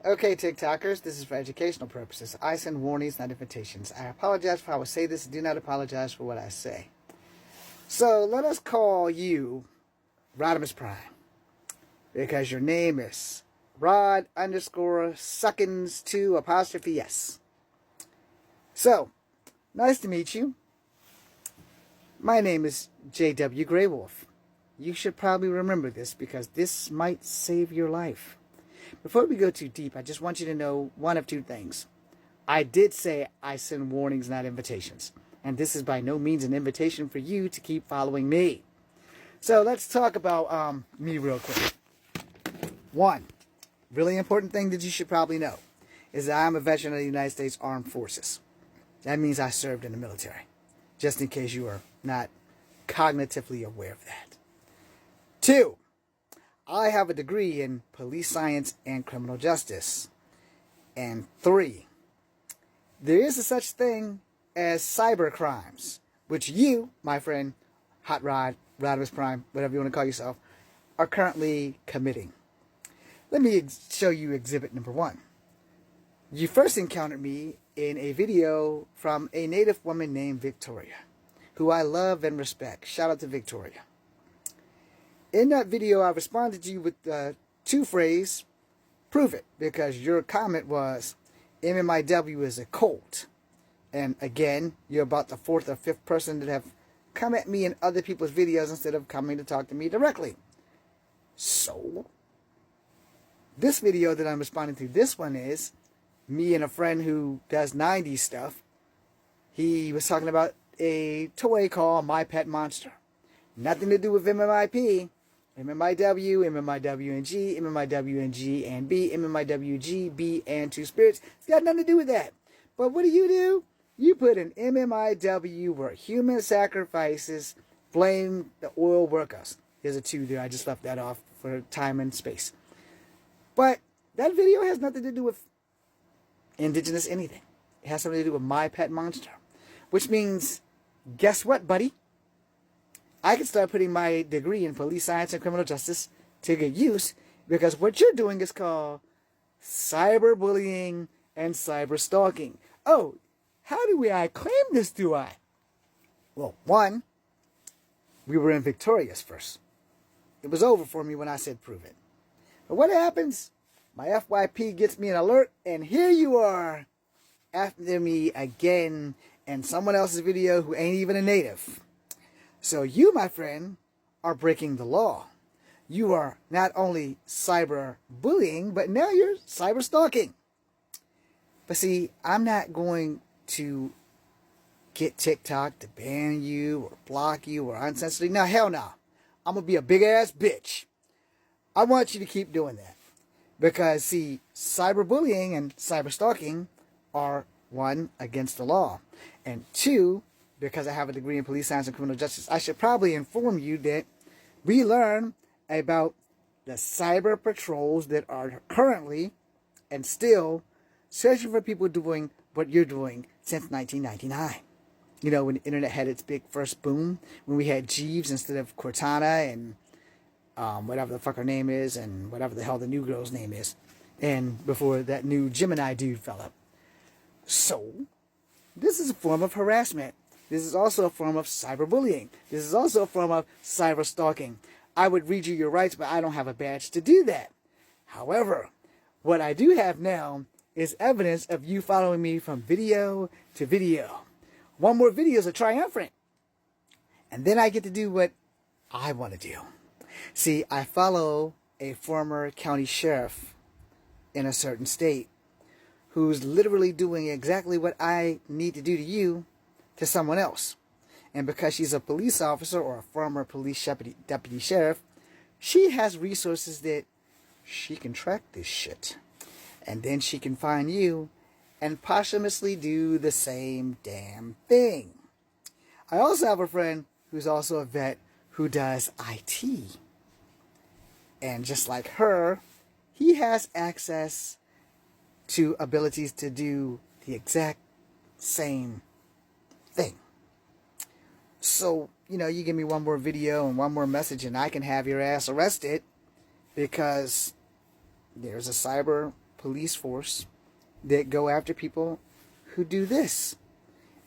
Okay, TikTokers, this is for educational purposes. I send warnings, not invitations. I apologize for how I say this. Do not apologize for what I say. So let us call you Rodimus Prime, because your name is Rod underscore Suckins 2 apostrophe S. So, nice to meet you. My name is J.W. Greywolf. You should probably remember this because this might save your life. Before we go too deep, I just want you to know one of two things. I did say I send warnings, not invitations. And this is by no means an invitation for you to keep following me. So let's talk about me real quick. One really important thing that you should probably know is that I'm a veteran of the United States Armed Forces. That means I served in the military, just in case you are not cognitively aware of that. Two, I have a degree in police science and criminal justice. And three, there is a such thing as cyber crimes, which you, my friend, Hot Rod, Rodimus Prime, whatever you want to call yourself, are currently committing. Let me show you exhibit number 1. You first encountered me in a video from a native woman named Victoria, who I love and respect. Shout out to Victoria. In that video, I responded to you with two phrases, prove it, because your comment was, MMIW is a cult. And again, you're about the 4th or 5th person that have come at me in other people's videos instead of coming to talk to me directly. So, this video that I'm responding to, this one is me and a friend who does 90s stuff. He was talking about a toy called My Pet Monster. Nothing to do with MMIP. MMIW, MMIWNG, MMIWNG and B, MMIWG, B, and Two Spirits. It's got nothing to do with that. But what do? You put an MMIW where human sacrifices blame the oil workers. There's a 2 there. I just left that off for time and space. But that video has nothing to do with indigenous anything. It has something to do with My Pet Monster. Which means, guess what, buddy? I can start putting my degree in police science and criminal justice to good use, because what you're doing is called cyberbullying and cyber stalking. Oh, how do I claim this, do I? Well, one, we were in Victorious first. It was over for me when I said prove it. But what happens? My FYP gets me an alert, and here you are after me again in someone else's video who ain't even a native. So you, my friend, are breaking the law. You are not only cyber bullying, but now you're cyber stalking. But see, I'm not going to get TikTok to ban you or block you or uncensor you. No, hell no. I'm going to be a big ass bitch. I want you to keep doing that. Because, see, cyberbullying and cyber stalking are, 1, against the law. And 2, because I have a degree in police science and criminal justice, I should probably inform you that we learn about the cyber patrols that are currently and still searching for people doing what you're doing since 1999. You know, when the internet had its big first boom, when we had Jeeves instead of Cortana and whatever the fuck her name is and whatever the hell the new girl's name is. And before that new Gemini dude fell up. So, this is a form of harassment. This is also a form of cyberbullying. This is also a form of cyber stalking. I would read you your rights, but I don't have a badge to do that. However, what I do have now is evidence of you following me from video to video. One more video is a triumphant. And then I get to do what I want to do. See, I follow a former county sheriff in a certain state who's literally doing exactly what I need to do to you to someone else. And because she's a police officer or a former police deputy sheriff, she has resources that she can track this shit. And then she can find you and posthumously do the same damn thing. I also have a friend who's also a vet who does IT. And just like her, he has access to abilities to do the exact same thing. So, you know, you give me one more video and one more message and I can have your ass arrested because there's a cyber police force that go after people who do this.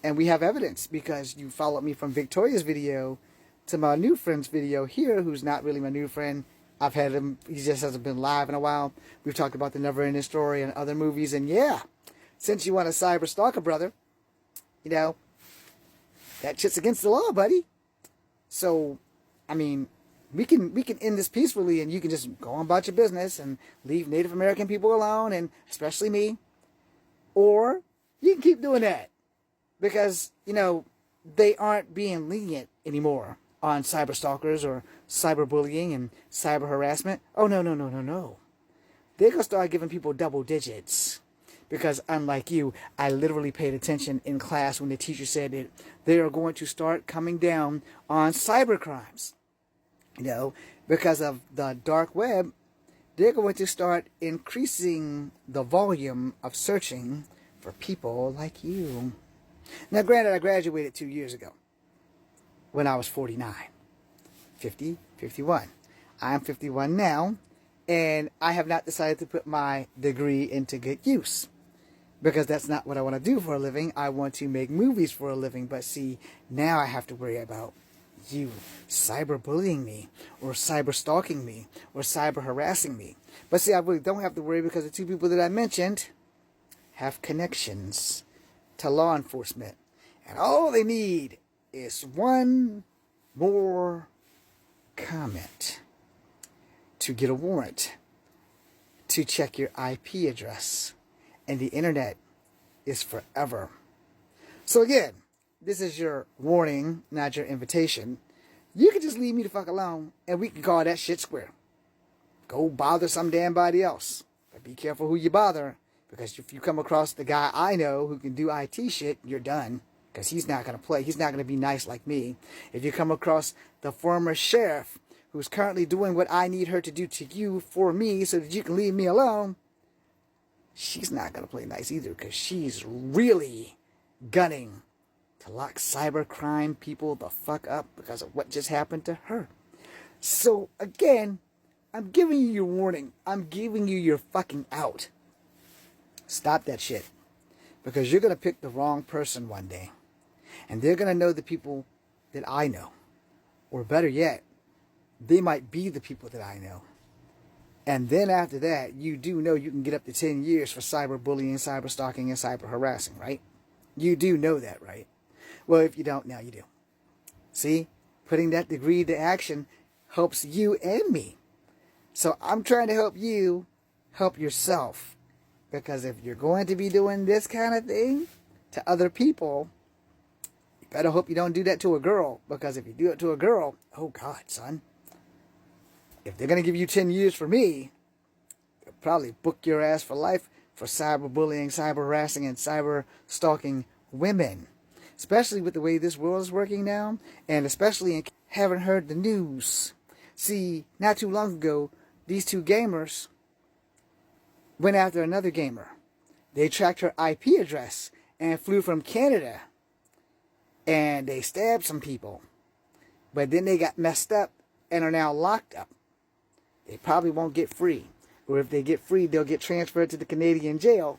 And we have evidence because you followed me from Victoria's video to my new friend's video here, who's not really my new friend. I've had him, he just hasn't been live in a while. We've talked about the Neverending Story and other movies. And yeah, since you want a cyber stalker, brother, you know, that shit's against the law, buddy. So, I mean, we can end this peacefully and you can just go on about your business and leave Native American people alone, and especially me. Or you can keep doing that because, you know, they aren't being lenient anymore on cyber stalkers or cyberbullying and cyber harassment. Oh, no. They're going to start giving people double digits. Because unlike you, I literally paid attention in class when the teacher said that they are going to start coming down on cyber crimes. You know, because of the dark web, they're going to start increasing the volume of searching for people like you. Now, granted, I graduated 2 years ago when I was 49. 50, 51. I'm 51 now, and I have not decided to put my degree into good use. Because that's not what I want to do for a living. I want to make movies for a living. But see, now I have to worry about you cyberbullying me, or cyber stalking me, or cyber harassing me. But see, I really don't have to worry because the two people that I mentioned have connections to law enforcement. And all they need is one more comment to get a warrant to check your IP address. And the internet is forever. So again, this is your warning, not your invitation. You can just leave me the fuck alone, and we can call that shit square. Go bother some damn body else. But be careful who you bother, because if you come across the guy I know who can do IT shit, you're done. Because he's not going to play. He's not going to be nice like me. If you come across the former sheriff who's currently doing what I need her to do to you for me so that you can leave me alone, she's not going to play nice either, because she's really gunning to lock cybercrime people the fuck up because of what just happened to her. So, again, I'm giving you your warning. I'm giving you your fucking out. Stop that shit. Because you're going to pick the wrong person one day. And they're going to know the people that I know. Or better yet, they might be the people that I know. And then after that, you do know you can get up to 10 years for cyberbullying, cyber stalking, and cyber harassing, right? You do know that, right? Well, if you don't, now you do. See? Putting that degree to action helps you and me. So I'm trying to help you help yourself. Because if you're going to be doing this kind of thing to other people, you better hope you don't do that to a girl. Because if you do it to a girl, oh God, son. If they're going to give you 10 years for me, they'll probably book your ass for life for cyberbullying, cyber harassing, and cyber stalking women. Especially with the way this world is working now, and especially in having heard the news. See, not too long ago, these two gamers went after another gamer. They tracked her IP address and flew from Canada. And they stabbed some people. But then they got messed up and are now locked up. They probably won't get free. Or if they get free, they'll get transferred to the Canadian jail,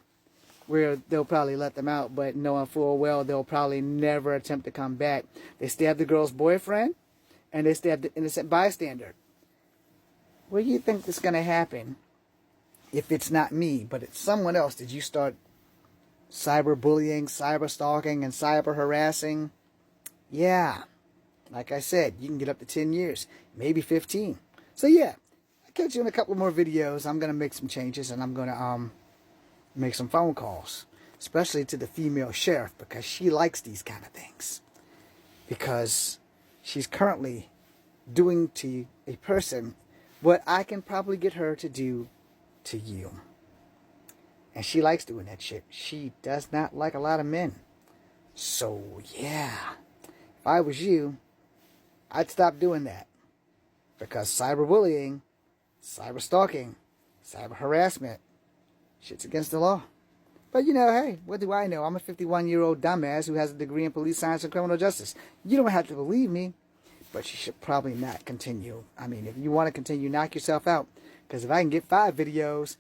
where they'll probably let them out, but knowing full well they'll probably never attempt to come back. They stabbed the girl's boyfriend, and they stabbed the innocent bystander. What do you think is going to happen if it's not me, but it's someone else? Did you start cyberbullying, cyber stalking, and cyber harassing? Yeah. Like I said, you can get up to 10 years, maybe 15. So yeah. Catch you in a couple more videos. I'm going to make some changes, and I'm going to make some phone calls, especially to the female sheriff, because she likes these kind of things. Because she's currently doing to a person what I can probably get her to do to you. And she likes doing that shit. She does not like a lot of men. So, yeah. If I was you, I'd stop doing that. Because cyberbullying, cyber stalking, cyber harassment, shit's against the law. But you know, hey, what do I know? I'm a 51-year-old dumbass who has a degree in police science and criminal justice. You don't have to believe me, but you should probably not continue. I mean, if you want to continue, knock yourself out. Because if I can get 5 videos